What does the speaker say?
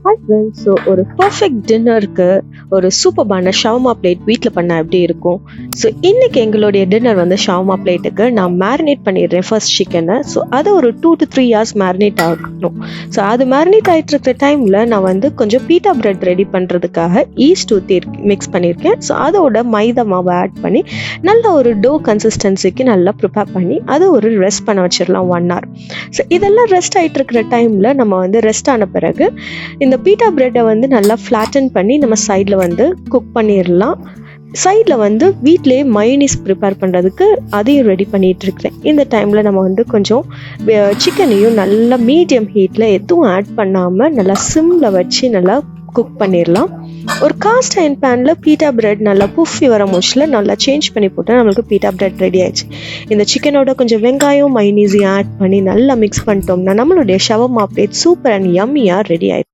Hi friends, so ஒரு perfect டின்னருக்கு ஒரு சூப்பர்பான ஷவர்மா பிளேட் வீட்டில் பண்ணால் எப்படி இருக்கும்? ஸோ இன்றைக்கி எங்களுடைய டின்னர் வந்து ஷவர்மா பிளேட்டுக்கு நான் மேரினேட் பண்ணிடுறேன் ஃபர்ஸ்ட் சிக்கனை. ஸோ அதை ஒரு 2 to 3 hours மேரினேட் ஆகணும். ஸோ அது மேரினேட் ஆகிட்டு இருக்கிற டைமில் நான் வந்து கொஞ்சம் பீட்டா பிரெட் ரெடி பண்ணுறதுக்காக ஈஸ்ட் ஊற்றி மிக்ஸ் பண்ணியிருக்கேன். ஸோ அதோட மைதா மாவை ஆட் பண்ணி நல்ல ஒரு டோ கன்சிஸ்டன்சிக்கு நல்லா ப்ரிப்பேர் பண்ணி அதை ஒரு ரெஸ்ட் பண்ண வச்சிடலாம் 1 hour. ஸோ இதெல்லாம் ரெஸ்ட் ஆகிட்டு இருக்கிற டைமில் நம்ம வந்து ரெஸ்ட் ஆன பிறகு இந்த பீட்டா பிரெட்டை வந்து நல்லா ஃப்ளாட்டன் பண்ணி நம்ம சைடில் வந்து குக் பண்ணிடலாம். சைடில் வந்து வீட்டிலே மயோனீஸ் ப்ரிப்பேர் பண்ணுறதுக்கு அதையும் ரெடி பண்ணிகிட்டு இருக்கிறேன். இந்த டைமில் நம்ம வந்து கொஞ்சம் சிக்கனையும் நல்லா மீடியம் ஹீட்டில் எதுவும் ஆட் பண்ணாமல் நல்லா சிம்மில் வச்சு நல்லா குக் பண்ணிடலாம். ஒரு காஸ்ட் அயர்ன் பேனில் பீட்டா பிரெட் நல்லா புஃபி வர மூச்சில் நல்லா சேஞ்ச் பண்ணி போட்டால் நம்மளுக்கு பீட்டா பிரெட் ரெடி ஆயிடுச்சு. இந்த சிக்கனோட கொஞ்சம் வெங்காயம் மயோனீஸையும் ஆட் பண்ணி நல்லா மிக்ஸ் பண்ணிட்டோம்னா நம்மளுடைய ஷவர்மா பிளேட் சூப்பர் அண்ட் யம்மியாக ரெடி ஆயிடுச்சு.